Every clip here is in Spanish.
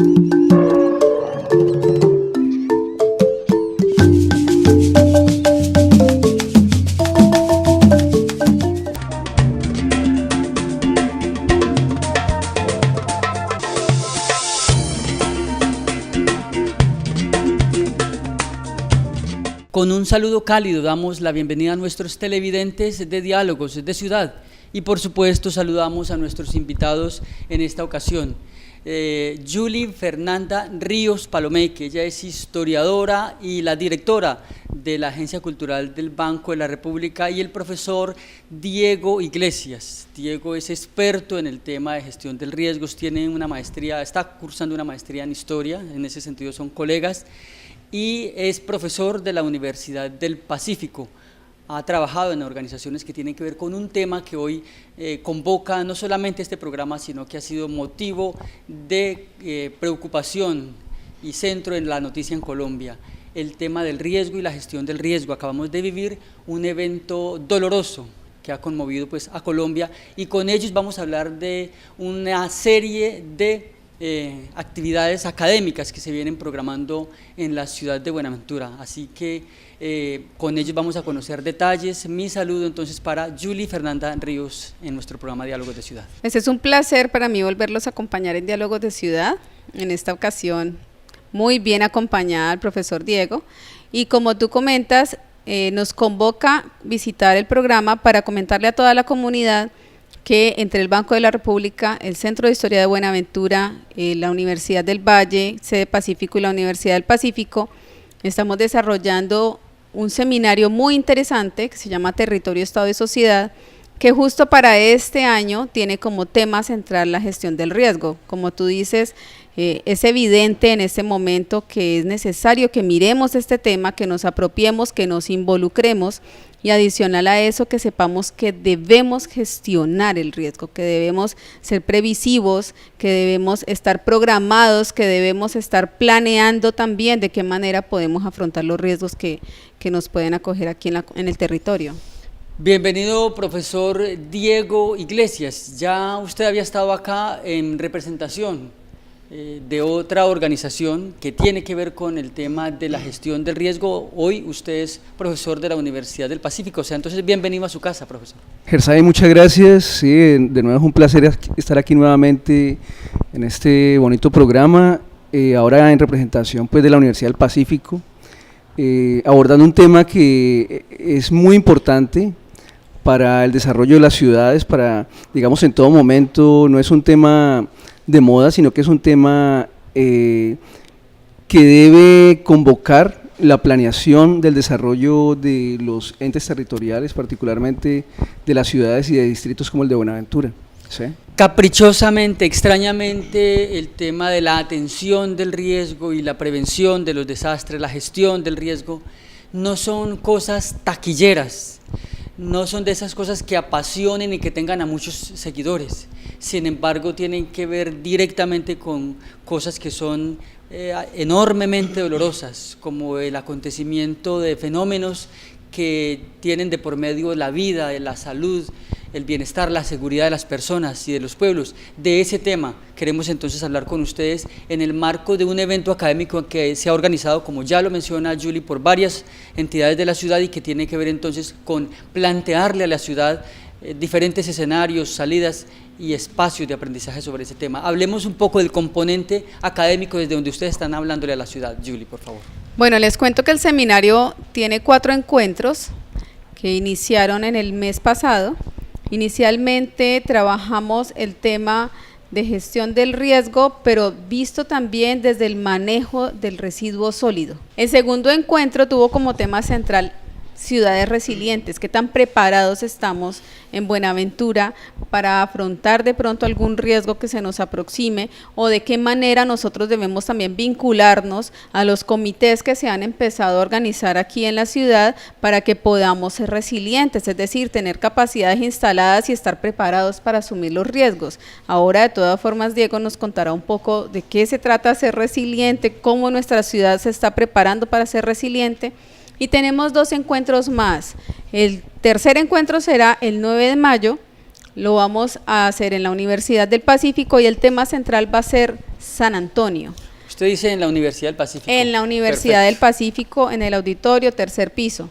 Con un saludo cálido damos la bienvenida a nuestros televidentes de Diálogos de Ciudad y por supuesto saludamos a nuestros invitados en esta ocasión. Julie Fernanda Ríos Palomeque, ella es historiadora y la directora de la Agencia Cultural del Banco de la República, y el profesor Diego Iglesias. Diego es experto en el tema de gestión del riesgo, tiene una maestría, está cursando una maestría en historia, en ese sentido son colegas, y es profesor de la Universidad del Pacífico. Ha trabajado en organizaciones que tienen que ver con un tema que hoy convoca no solamente este programa, sino que ha sido motivo de preocupación y centro en la noticia en Colombia, el tema del riesgo y la gestión del riesgo. Acabamos de vivir un evento doloroso que ha conmovido pues a Colombia, y con ellos vamos a hablar de una serie de actividades académicas que se vienen programando en la ciudad de Buenaventura, así que con ellos vamos a conocer detalles. Mi saludo entonces para Julie Fernanda Ríos en nuestro programa Diálogos de Ciudad. Pues es un placer para mí volverlos a acompañar en Diálogos de Ciudad, en esta ocasión muy bien acompañada al profesor Diego, y como tú comentas, nos convoca visitar el programa para comentarle a toda la comunidad que entre el Banco de la República, el Centro de Historia de Buenaventura, la Universidad del Valle, Sede Pacífico y la Universidad del Pacífico, estamos desarrollando un seminario muy interesante que se llama Territorio, Estado y Sociedad, que justo para este año tiene como tema central la gestión del riesgo. Como tú dices, es evidente en este momento que es necesario que miremos este tema, que nos apropiemos, que nos involucremos, y adicional a eso que sepamos que debemos gestionar el riesgo, que debemos ser previsivos, que debemos estar programados, que debemos estar planeando también de qué manera podemos afrontar los riesgos que nos pueden acoger aquí en el territorio. Bienvenido, profesor Diego Iglesias. Ya usted había estado acá en representación de otra organización que tiene que ver con el tema de la gestión del riesgo. Hoy usted es profesor de la Universidad del Pacífico, o sea, entonces bienvenido a su casa, profesor. Gersay, muchas gracias. Sí, de nuevo es un placer estar aquí nuevamente en este bonito programa, ahora en representación pues de la Universidad del Pacífico, abordando un tema que es muy importante para el desarrollo de las ciudades, para, digamos, en todo momento. No es un tema de moda, sino que es un tema que debe convocar la planeación del desarrollo de los entes territoriales, particularmente de las ciudades y de distritos como el de Buenaventura. ¿Sí? Caprichosamente, extrañamente, el tema de la atención del riesgo y la prevención de los desastres, la gestión del riesgo, no son cosas taquilleras, no son de esas cosas que apasionen y que tengan a muchos seguidores. Sin embargo, tienen que ver directamente con cosas que son enormemente dolorosas, como el acontecimiento de fenómenos que tienen de por medio la vida, la salud, el bienestar, la seguridad de las personas y de los pueblos. De ese tema queremos entonces hablar con ustedes en el marco de un evento académico que se ha organizado, como ya lo menciona Julie, por varias entidades de la ciudad, y que tiene que ver entonces con plantearle a la ciudad diferentes escenarios, salidas y espacios de aprendizaje sobre ese tema. Hablemos un poco del componente académico desde donde ustedes están hablándole a la ciudad. Julie, por favor. Bueno, les cuento que el seminario tiene 4 encuentros que iniciaron en el mes pasado. Inicialmente trabajamos el tema de gestión del riesgo, pero visto también desde el manejo del residuo sólido. El segundo encuentro tuvo como tema central ciudades resilientes. ¿Qué tan preparados estamos en Buenaventura para afrontar de pronto algún riesgo que se nos aproxime, o de qué manera nosotros debemos también vincularnos a los comités que se han empezado a organizar aquí en la ciudad para que podamos ser resilientes, es decir, tener capacidades instaladas y estar preparados para asumir los riesgos? Ahora, de todas formas, Diego nos contará un poco de qué se trata ser resiliente, cómo nuestra ciudad se está preparando para ser resiliente. Y tenemos 2 encuentros más. El tercer encuentro será el 9 de mayo Lo vamos a hacer en la Universidad del Pacífico y el tema central va a ser San Antonio. Usted dice en la Universidad del Pacífico. En la Universidad del Perfecto. Pacífico, en el auditorio, tercer piso.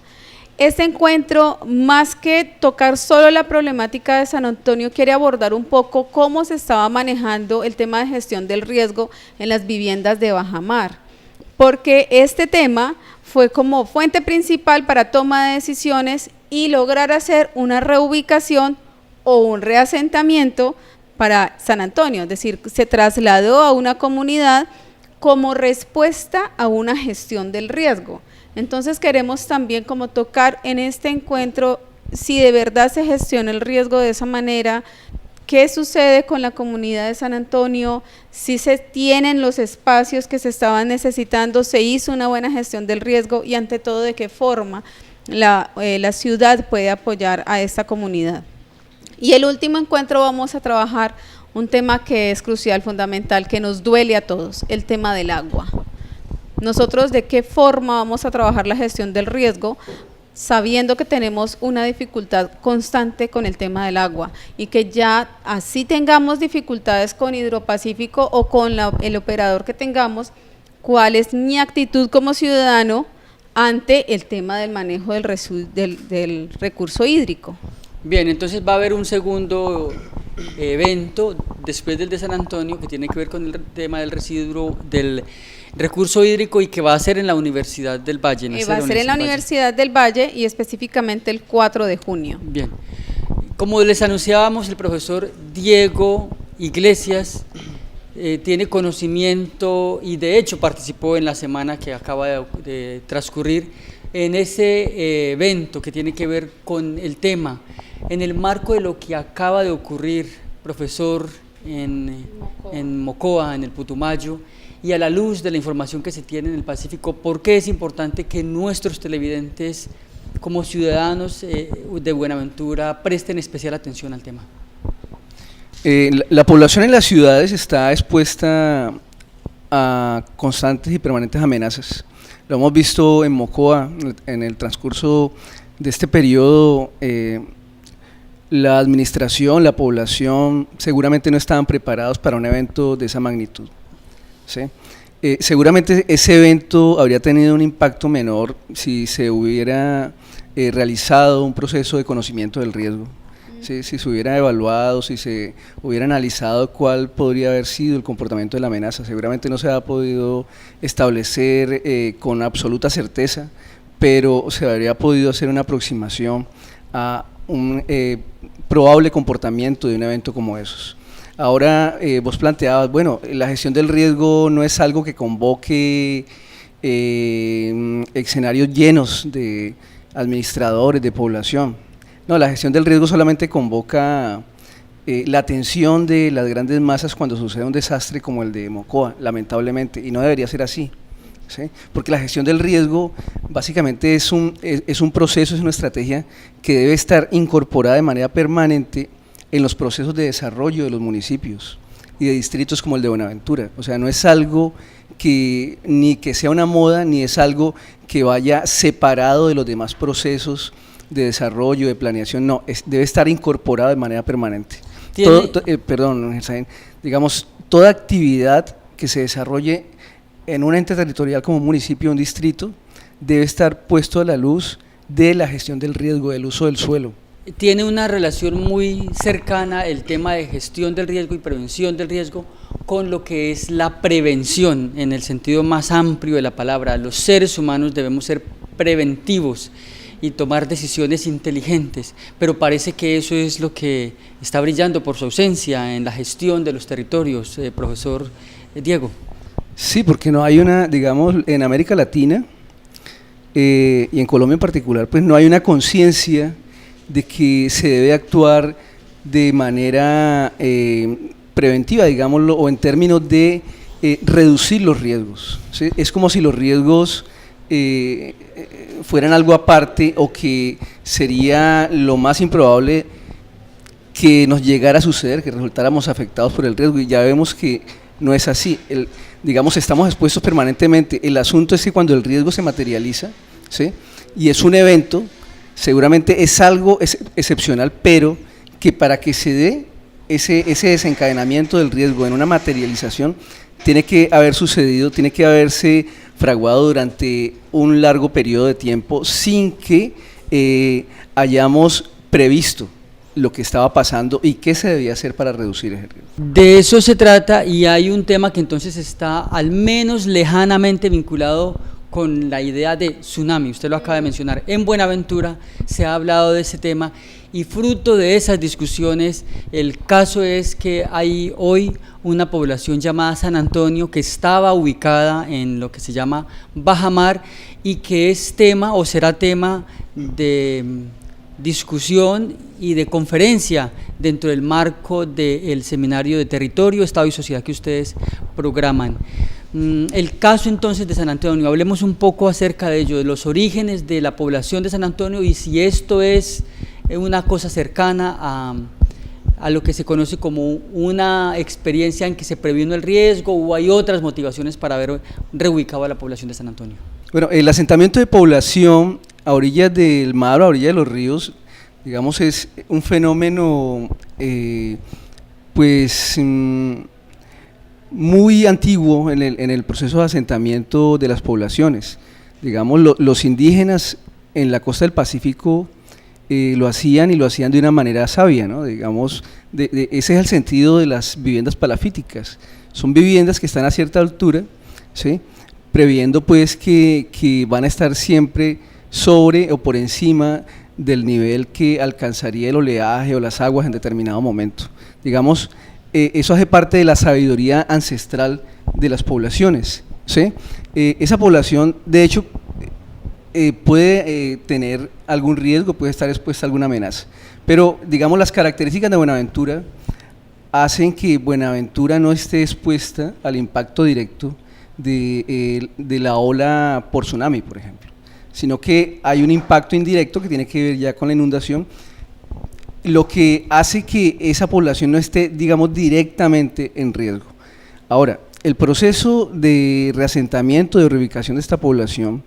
Este encuentro, más que tocar solo la problemática de San Antonio, quiere abordar un poco cómo se estaba manejando el tema de gestión del riesgo en las viviendas de bajamar, porque este tema fue como fuente principal para toma de decisiones y lograr hacer una reubicación o un reasentamiento para San Antonio, es decir, se trasladó a una comunidad como respuesta a una gestión del riesgo. Entonces queremos también como tocar en este encuentro si de verdad se gestiona el riesgo de esa manera, qué sucede con la comunidad de San Antonio, si se tienen los espacios que se estaban necesitando, se hizo una buena gestión del riesgo y ante todo de qué forma la ciudad puede apoyar a esta comunidad. Y el último encuentro vamos a trabajar un tema que es crucial, fundamental, que nos duele a todos, el tema del agua. Nosotros de qué forma vamos a trabajar la gestión del riesgo, sabiendo que tenemos una dificultad constante con el tema del agua y que ya así tengamos dificultades con Hidropacífico o con el operador que tengamos, cuál es mi actitud como ciudadano ante el tema del manejo del recurso hídrico. Bien, entonces va a haber un segundo evento después del de San Antonio que tiene que ver con el tema del residuo, del recurso hídrico y que va a ser en la Universidad del Valle. Va a ser en la Universidad del Valle y específicamente el 4 de junio. Bien, como les anunciábamos, el profesor Diego Iglesias tiene conocimiento y de hecho participó en la semana que acaba de transcurrir en ese evento que tiene que ver con el tema. En el marco de lo que acaba de ocurrir, profesor, en Mocoa, en el Putumayo, y a la luz de la información que se tiene en el Pacífico, ¿por qué es importante que nuestros televidentes, como ciudadanos de Buenaventura, presten especial atención al tema? La población en las ciudades está expuesta a constantes y permanentes amenazas. Lo hemos visto en Mocoa, en el transcurso de este periodo. La administración, la población seguramente no estaban preparados para un evento de esa magnitud, ¿sí? Seguramente ese evento habría tenido un impacto menor si se hubiera realizado un proceso de conocimiento del riesgo, ¿sí? Si se hubiera evaluado, si se hubiera analizado cuál podría haber sido el comportamiento de la amenaza. Seguramente no se ha podido establecer con absoluta certeza, pero se habría podido hacer una aproximación a un probable comportamiento de un evento como esos. Ahora vos planteabas, bueno, la gestión del riesgo no es algo que convoque escenarios llenos de administradores, de población. No, la gestión del riesgo solamente convoca la atención de las grandes masas cuando sucede un desastre como el de Mocoa, lamentablemente, y no debería ser así, ¿sí? Porque la gestión del riesgo básicamente es un proceso, es una estrategia que debe estar incorporada de manera permanente en los procesos de desarrollo de los municipios y de distritos como el de Buenaventura. O sea, no es algo que ni que sea una moda, ni es algo que vaya separado de los demás procesos de desarrollo, de planeación, no, debe estar incorporado de manera permanente. Digamos, toda actividad que se desarrolle en un ente territorial como un municipio o un distrito debe estar puesto a la luz de la gestión del riesgo, del uso del suelo. Tiene una relación muy cercana el tema de gestión del riesgo y prevención del riesgo con lo que es la prevención en el sentido más amplio de la palabra. Los seres humanos debemos ser preventivos y tomar decisiones inteligentes, pero parece que eso es lo que está brillando por su ausencia en la gestión de los territorios, profesor Diego. Sí, porque no hay una, digamos, en América Latina y en Colombia en particular, pues no hay una conciencia de que se debe actuar de manera preventiva, digámoslo, o en términos de reducir los riesgos, ¿sí? Es como si los riesgos fueran algo aparte o que sería lo más improbable que nos llegara a suceder, que resultáramos afectados por el riesgo, y ya vemos que no es así. Digamos, estamos expuestos permanentemente. El asunto es que cuando el riesgo se materializa, ¿sí? Y es un evento, seguramente es algo excepcional, pero que para que se dé ese desencadenamiento del riesgo en una materialización, tiene que haber sucedido, tiene que haberse fraguado durante un largo periodo de tiempo sin que hayamos previsto lo que estaba pasando y qué se debía hacer para reducir ese riesgo. De eso se trata, y hay un tema que entonces está al menos lejanamente vinculado con la idea de tsunami. Usted lo acaba de mencionar. En Buenaventura se ha hablado de ese tema, y fruto de esas discusiones, el caso es que hay hoy una población llamada San Antonio que estaba ubicada en lo que se llama Bajamar, y que es tema o será tema de discusión y de conferencia dentro del marco del Seminario de Territorio, Estado y Sociedad que ustedes programan. El caso entonces de San Antonio, hablemos un poco acerca de ello, de los orígenes de la población de San Antonio, y si esto es una cosa cercana a lo que se conoce como una experiencia en que se previno el riesgo, o hay otras motivaciones para haber reubicado a la población de San Antonio. Bueno, el asentamiento de población a orillas del mar, a orillas de los ríos, digamos, es un fenómeno muy antiguo en el proceso de asentamiento de las poblaciones. Digamos, los indígenas en la costa del Pacífico lo hacían, y lo hacían de una manera sabia, ¿no? Digamos, ese es el sentido de las viviendas palafíticas. Son viviendas que están a cierta altura, ¿sí?, previendo pues que van a estar siempre sobre o por encima del nivel que alcanzaría el oleaje o las aguas en determinado momento. Digamos, eso hace parte de la sabiduría ancestral de las poblaciones, ¿sí? Esa población, de hecho, puede tener algún riesgo, puede estar expuesta a alguna amenaza, pero digamos las características de Buenaventura hacen que Buenaventura no esté expuesta al impacto directo de la ola por tsunami, por ejemplo, sino que hay un impacto indirecto que tiene que ver ya con la inundación, lo que hace que esa población no esté, digamos, directamente en riesgo. Ahora, el proceso de reasentamiento, de reubicación de esta población,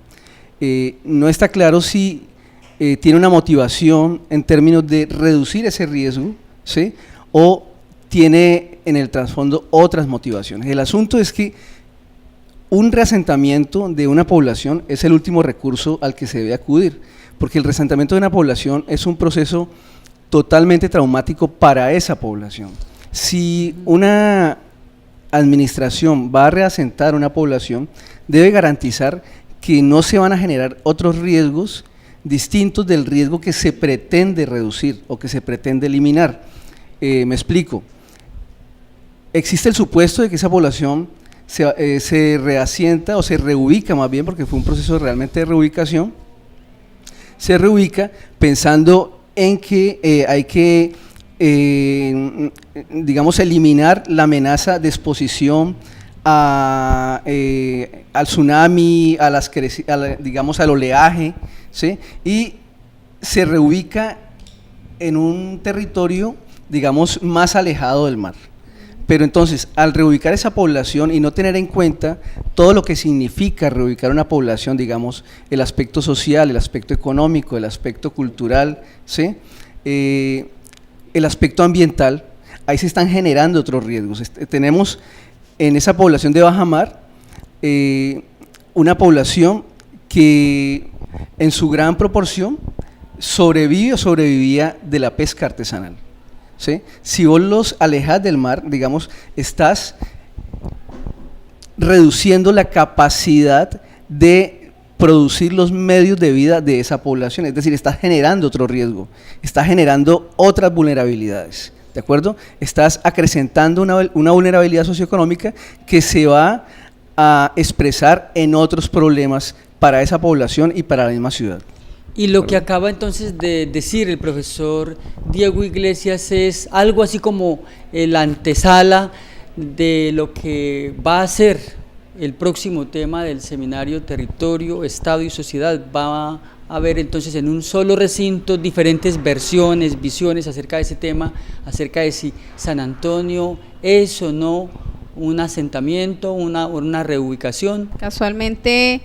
no está claro si tiene una motivación en términos de reducir ese riesgo, ¿sí?, o tiene en el trasfondo otras motivaciones. El asunto es que un reasentamiento de una población es el último recurso al que se debe acudir, porque el reasentamiento de una población es un proceso totalmente traumático para esa población. Si una administración va a reasentar una población, debe garantizar que no se van a generar otros riesgos distintos del riesgo que se pretende reducir o que se pretende eliminar. Me explico. Existe el supuesto de que esa población se reasienta o se reubica, más bien, porque fue un proceso realmente de reubicación, se reubica pensando en que hay que, digamos, eliminar la amenaza de exposición al tsunami, digamos, al oleaje, ¿sí?, y se reubica en un territorio, digamos, más alejado del mar. Pero entonces, al reubicar esa población y no tener en cuenta todo lo que significa reubicar una población, digamos, el aspecto social, el aspecto económico, el aspecto cultural, ¿sí?, el aspecto ambiental, ahí se están generando otros riesgos. Tenemos en esa población de Bajamar una población que en su gran proporción sobrevive o sobrevivía de la pesca artesanal, ¿sí? Si vos los alejas del mar, digamos, estás reduciendo la capacidad de producir los medios de vida de esa población, es decir, estás generando otro riesgo, estás generando otras vulnerabilidades, ¿de acuerdo? Estás acrecentando una vulnerabilidad socioeconómica que se va a expresar en otros problemas para esa población y para la misma ciudad. Y lo que acaba entonces de decir el profesor Diego Iglesias es algo así como la antesala de lo que va a ser el próximo tema del seminario Territorio, Estado y Sociedad. Va a haber entonces en un solo recinto diferentes versiones, visiones acerca de ese tema, acerca de si San Antonio es o no un asentamiento, una reubicación. Casualmente,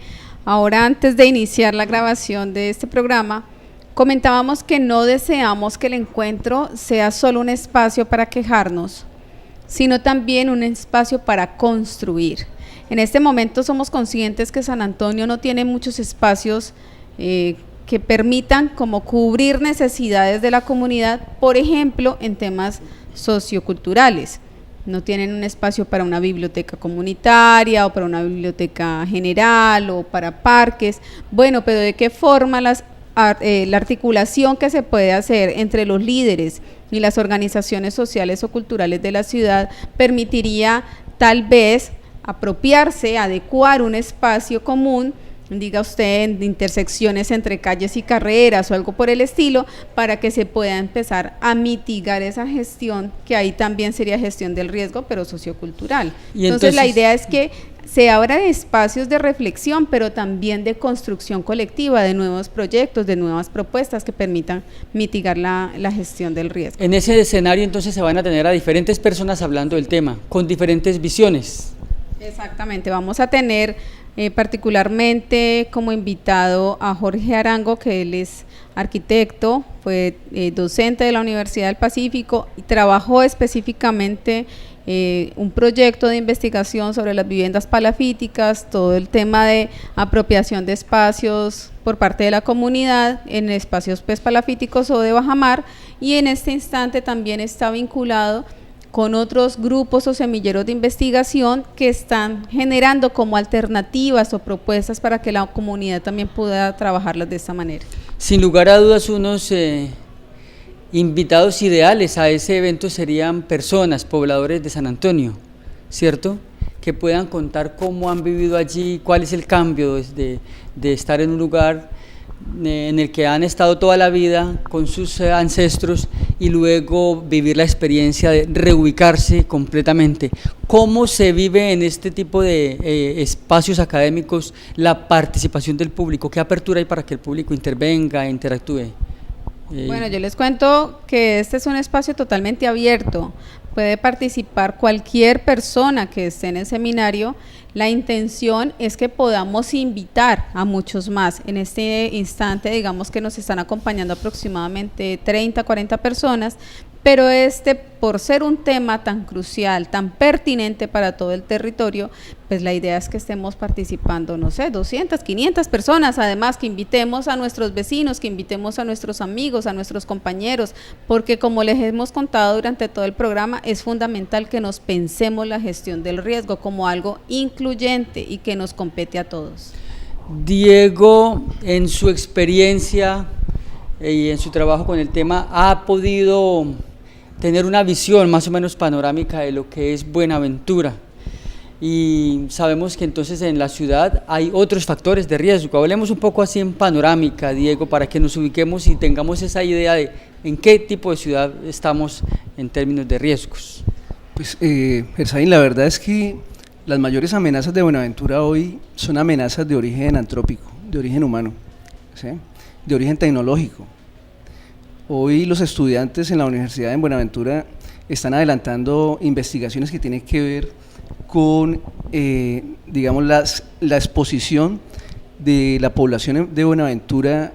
ahora antes de iniciar la grabación de este programa, Comentábamos que no deseamos que el encuentro sea solo un espacio para quejarnos, sino también un espacio para construir. En este momento somos conscientes que San Antonio no tiene muchos espacios que permitan como cubrir necesidades de la comunidad, por ejemplo, en temas socioculturales. No tienen un espacio para una biblioteca comunitaria o para una biblioteca general o para parques. Bueno, pero ¿de qué forma la articulación que se puede hacer entre los líderes y las organizaciones sociales o culturales de la ciudad permitiría tal vez apropiarse, adecuar un espacio común, diga usted, de intersecciones entre calles y carreras o algo por el estilo, para que se pueda empezar a mitigar esa gestión, que ahí también sería gestión del riesgo, pero sociocultural. Entonces la idea es que se abran espacios de reflexión, pero también de construcción colectiva, de nuevos proyectos, de nuevas propuestas que permitan mitigar la gestión del riesgo. En ese escenario entonces se van a tener a diferentes personas hablando del tema, con diferentes visiones. Exactamente, vamos a tener particularmente como invitado a Jorge Arango, que él es arquitecto, fue docente de la Universidad del Pacífico y trabajó específicamente un proyecto de investigación sobre las viviendas palafíticas, todo el tema de apropiación de espacios por parte de la comunidad en espacios pues palafíticos o de bajamar, y en este instante también está vinculado con otros grupos o semilleros de investigación que están generando como alternativas o propuestas para que la comunidad también pueda trabajarlas de esta manera. Sin lugar a dudas, unos invitados ideales a ese evento serían personas, pobladores de San Antonio, ¿cierto? Que puedan contar cómo han vivido allí, cuál es el cambio de estar en un lugar en el que han estado toda la vida con sus ancestros y luego vivir la experiencia de reubicarse completamente. ¿Cómo se vive en este tipo de espacios académicos la participación del público? ¿Qué apertura hay para que el público intervenga, interactúe? Bueno, yo les cuento que este es un espacio totalmente abierto, puede participar cualquier persona que esté en el seminario. La intención es que podamos invitar a muchos más. En este instante, digamos que nos están acompañando aproximadamente 30, 40 personas, pero por ser un tema tan crucial, tan pertinente para todo el territorio, pues la idea es que estemos participando, no sé, 200, 500 personas, además que invitemos a nuestros vecinos, que invitemos a nuestros amigos, a nuestros compañeros, porque como les hemos contado durante todo el programa, es fundamental que nos pensemos la gestión del riesgo como algo incluyente y que nos compete a todos. Diego, en su experiencia y en su trabajo con el tema, ¿ha podido tener una visión más o menos panorámica de lo que es Buenaventura? Y sabemos que entonces en la ciudad hay otros factores de riesgo. Hablemos un poco así en panorámica, Diego, para que nos ubiquemos y tengamos esa idea de en qué tipo de ciudad estamos en términos de riesgos. Pues, Ersaín, la verdad es que las mayores amenazas de Buenaventura hoy son amenazas de origen antrópico, de origen humano, ¿sí?, de origen tecnológico. Hoy los estudiantes en la Universidad de Buenaventura están adelantando investigaciones que tienen que ver con, digamos, la exposición de la población de Buenaventura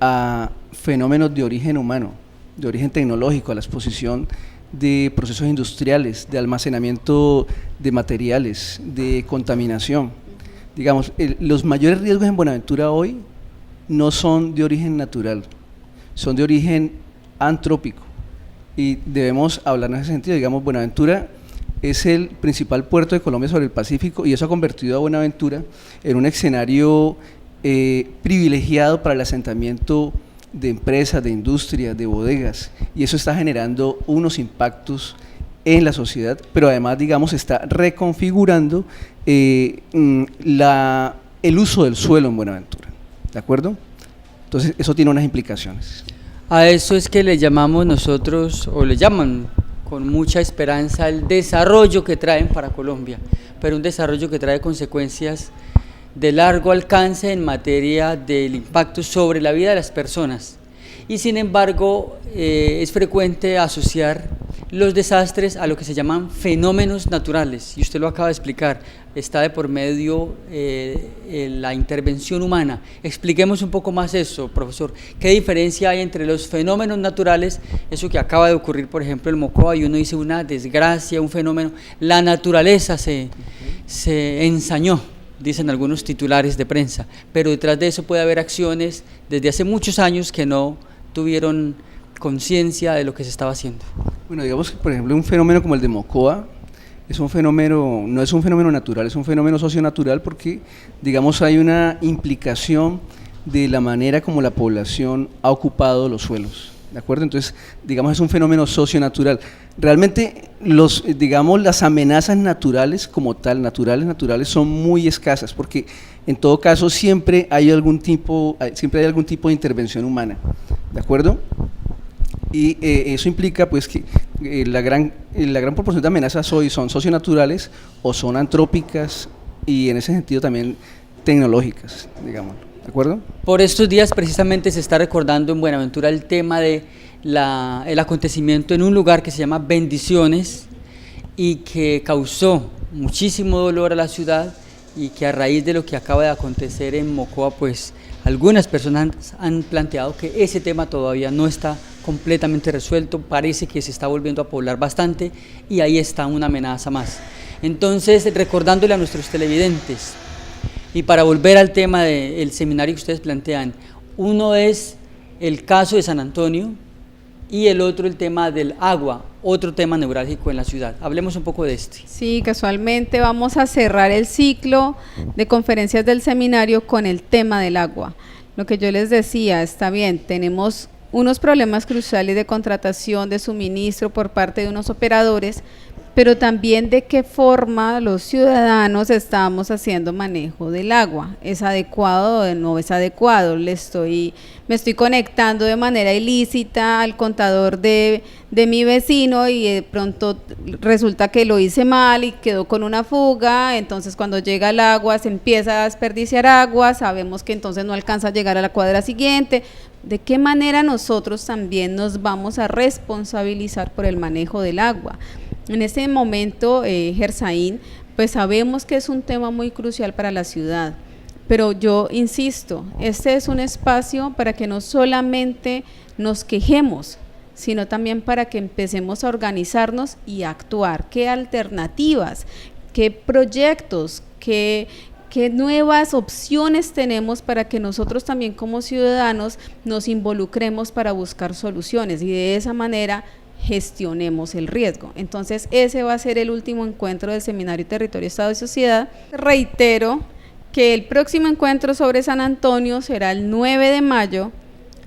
a fenómenos de origen humano, de origen tecnológico, a la exposición de procesos industriales, de almacenamiento de materiales, de contaminación. Digamos, los mayores riesgos en Buenaventura hoy no son de origen natural, son de origen antrópico, y debemos hablar en ese sentido. Digamos, Buenaventura es el principal puerto de Colombia sobre el Pacífico, y eso ha convertido a Buenaventura en un escenario privilegiado para el asentamiento de empresas, de industrias, de bodegas, y eso está generando unos impactos en la sociedad, pero además, digamos, está reconfigurando el uso del suelo en Buenaventura, ¿de acuerdo? Entonces eso tiene unas implicaciones. A eso es que le llamamos nosotros, o le llaman con mucha esperanza, el desarrollo que traen para Colombia, pero un desarrollo que trae consecuencias de largo alcance en materia del impacto sobre la vida de las personas. Y sin embargo, es frecuente asociar los desastres a lo que se llaman fenómenos naturales, y usted lo acaba de explicar, está de por medio la intervención humana. Expliquemos un poco más eso, profesor. ¿Qué diferencia hay entre los fenómenos naturales, eso que acaba de ocurrir, por ejemplo, en Mocoa, y uno dice una desgracia, un fenómeno, la naturaleza se ensañó, dicen algunos titulares de prensa, pero detrás de eso puede haber acciones desde hace muchos años que no tuvieron conciencia de lo que se estaba haciendo? Bueno, digamos que, por ejemplo, un fenómeno como el de Mocoa es un fenómeno, no es un fenómeno natural, es un fenómeno socionatural porque, digamos, hay una implicación de la manera como la población ha ocupado los suelos, ¿de acuerdo? Entonces, digamos, es un fenómeno socionatural. Realmente, digamos, las amenazas naturales como tal, naturales, son muy escasas porque, en todo caso, siempre hay algún tipo de intervención humana, ¿de acuerdo? Y eso implica pues que la gran proporción de amenazas hoy son socionaturales o son antrópicas y en ese sentido también tecnológicas, digamos, ¿de acuerdo? Por estos días precisamente se está recordando en Buenaventura el tema de el acontecimiento en un lugar que se llama Bendiciones y que causó muchísimo dolor a la ciudad, y que a raíz de lo que acaba de acontecer en Mocoa, pues algunas personas han planteado que ese tema todavía no está completamente resuelto, parece que se está volviendo a poblar bastante y ahí está una amenaza más. Entonces, recordándole a nuestros televidentes, y para volver al tema del seminario que ustedes plantean, uno es el caso de San Antonio y el otro el tema del agua, otro tema neurálgico en la ciudad. Hablemos un poco de este. Sí, casualmente vamos a cerrar el ciclo de conferencias del seminario con el tema del agua. Lo que yo les decía, está bien, tenemos unos problemas cruciales de contratación de suministro por parte de unos operadores, pero también de qué forma los ciudadanos estamos haciendo manejo del agua. ¿Es adecuado o no es adecuado? Me estoy conectando de manera ilícita al contador de mi vecino y de pronto resulta que lo hice mal y quedó con una fuga, entonces cuando llega el agua se empieza a desperdiciar agua, sabemos que entonces no alcanza a llegar a la cuadra siguiente. ¿De qué manera nosotros también nos vamos a responsabilizar por el manejo del agua? En este momento, Gersaín, pues sabemos que es un tema muy crucial para la ciudad, pero yo insisto, este es un espacio para que no solamente nos quejemos, sino también para que empecemos a organizarnos y a actuar. ¿Qué alternativas, qué proyectos, qué nuevas opciones tenemos para que nosotros también como ciudadanos nos involucremos para buscar soluciones y de esa manera gestionemos el riesgo? Entonces ese va a ser el último encuentro del Seminario Territorio, Estado y Sociedad. Reitero que el próximo encuentro sobre San Antonio será el 9 de mayo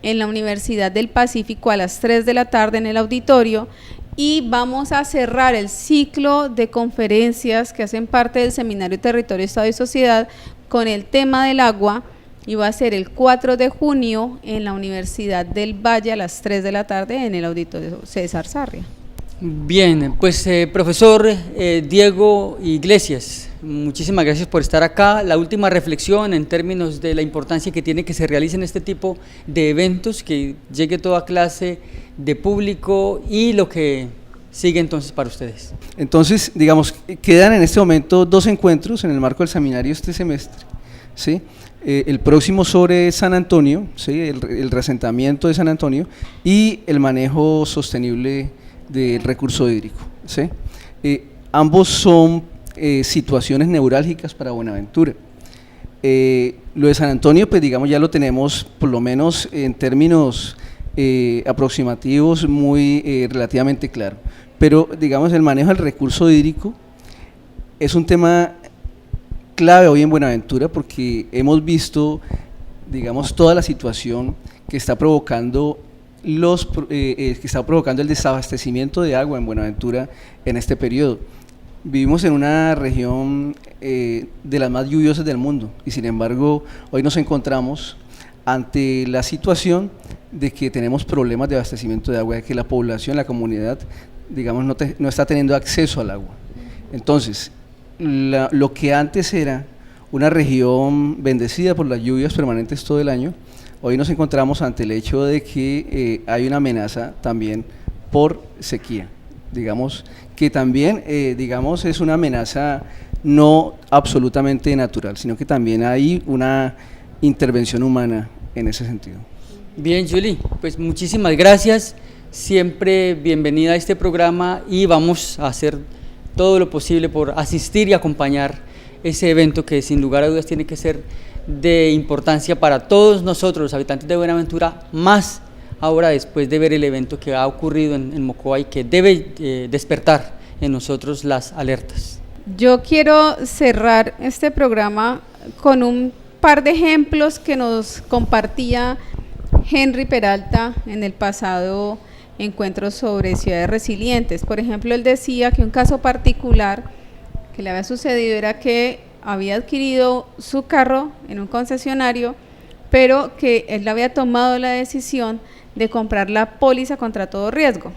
en la Universidad del Pacífico a las 3 de la tarde en el auditorio, y vamos a cerrar el ciclo de conferencias que hacen parte del Seminario Territorio, Estado y Sociedad con el tema del agua, y va a ser el 4 de junio en la Universidad del Valle a las 3 de la tarde en el auditorio César Sarria. Bien, pues profesor Diego Iglesias, muchísimas gracias por estar acá. La última reflexión en términos de la importancia que tiene que se realicen este tipo de eventos, que llegue toda clase de público, y lo que sigue entonces para ustedes. Entonces, digamos, quedan en este momento 2 encuentros en el marco del seminario este semestre, ¿sí? El próximo sobre San Antonio, ¿sí? el reasentamiento de San Antonio y el manejo sostenible del recurso hídrico, ¿sí? Ambos son situaciones neurálgicas para Buenaventura. Lo de San Antonio, pues digamos, ya lo tenemos por lo menos en términos aproximativos muy relativamente claro, pero digamos el manejo del recurso hídrico es un tema clave hoy en Buenaventura porque hemos visto, digamos, toda la situación que está provocando el desabastecimiento de agua en Buenaventura en este periodo. Vivimos en una región de las más lluviosas del mundo y sin embargo hoy nos encontramos ante la situación de que tenemos problemas de abastecimiento de agua, de que la población, la comunidad, digamos, no está teniendo acceso al agua. Entonces, lo que antes era una región bendecida por las lluvias permanentes todo el año, hoy nos encontramos ante el hecho de que hay una amenaza también por sequía. digamos, que también, digamos, es una amenaza no absolutamente natural, sino que también hay una intervención humana en ese sentido. Bien, Julie, pues muchísimas gracias, siempre bienvenida a este programa y vamos a hacer todo lo posible por asistir y acompañar ese evento que sin lugar a dudas tiene que ser de importancia para todos nosotros, los habitantes de Buenaventura, más ahora después de ver el evento que ha ocurrido en Mocoa y que debe despertar en nosotros las alertas. Yo quiero cerrar este programa con un par de ejemplos que nos compartía Henry Peralta en el pasado encuentro sobre ciudades resilientes. Por ejemplo, él decía que un caso particular que le había sucedido era que había adquirido su carro en un concesionario, pero que él había tomado la decisión de comprar la póliza contra todo riesgo,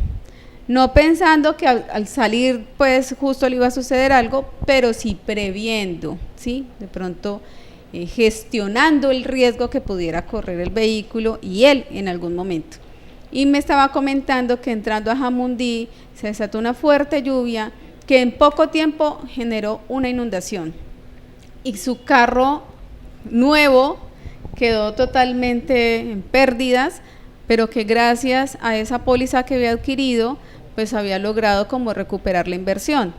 no pensando que al salir pues justo le iba a suceder algo, pero sí previendo, ¿sí? De pronto gestionando el riesgo que pudiera correr el vehículo y él en algún momento. Y me estaba comentando que entrando a Jamundí se desató una fuerte lluvia que en poco tiempo generó una inundación y su carro nuevo quedó totalmente en pérdidas, pero que gracias a esa póliza que había adquirido pues había logrado como recuperar la inversión.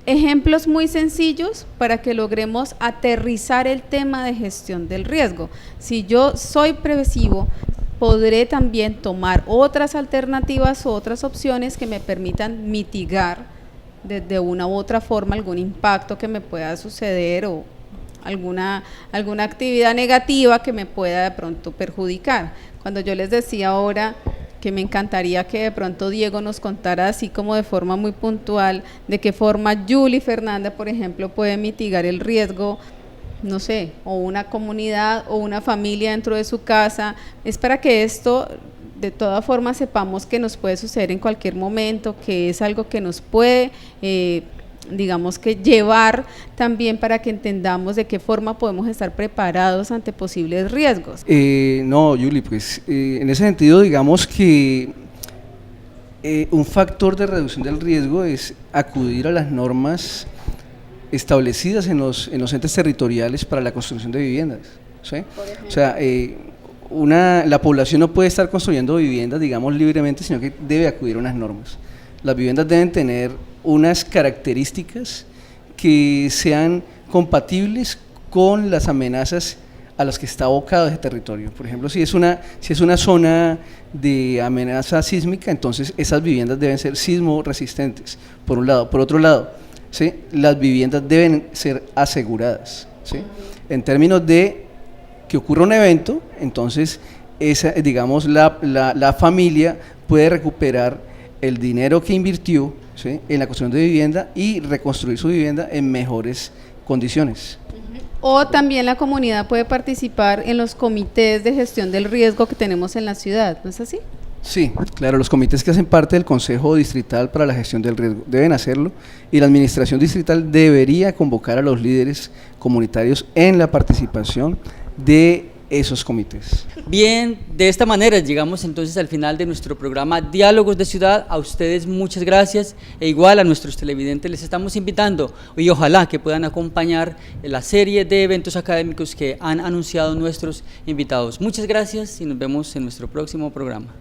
Ejemplos muy sencillos para que logremos aterrizar el tema de gestión del riesgo. Si yo soy previsivo, podré también tomar otras alternativas o otras opciones que me permitan mitigar de una u otra forma algún impacto que me pueda suceder o alguna actividad negativa que me pueda de pronto perjudicar. Cuando yo les decía ahora que me encantaría que de pronto Diego nos contara así como de forma muy puntual de qué forma Julie Fernanda, por ejemplo, puede mitigar el riesgo, no sé, o una comunidad o una familia dentro de su casa, es para que esto de todas formas sepamos que nos puede suceder en cualquier momento, que es algo que nos puede digamos que llevar también para que entendamos de qué forma podemos estar preparados ante posibles riesgos. No, Julie, pues en ese sentido digamos que un factor de reducción del riesgo es acudir a las normas establecidas en los entes territoriales para la construcción de viviendas, ¿sí? O sea, la población no puede estar construyendo viviendas, digamos, libremente, sino que debe acudir a unas normas. Las viviendas deben tener unas características que sean compatibles con las amenazas a las que está abocado ese territorio. Por ejemplo, si es una zona de amenaza sísmica, entonces esas viviendas deben ser sismo resistentes, por un lado. Por otro lado, ¿sí? Las viviendas deben ser aseguradas, ¿sí? En términos de que ocurra un evento, entonces digamos la familia puede recuperar el dinero que invirtió, ¿sí? En la construcción de vivienda y reconstruir su vivienda en mejores condiciones. O también la comunidad puede participar en los comités de gestión del riesgo que tenemos en la ciudad, ¿no es así? Sí, claro, los comités que hacen parte del Consejo Distrital para la Gestión del Riesgo deben hacerlo y la Administración Distrital debería convocar a los líderes comunitarios en la participación de esos comités. Bien, de esta manera llegamos entonces al final de nuestro programa Diálogos de Ciudad. A ustedes muchas gracias e igual a nuestros televidentes les estamos invitando y ojalá que puedan acompañar la serie de eventos académicos que han anunciado nuestros invitados. Muchas gracias y nos vemos en nuestro próximo programa.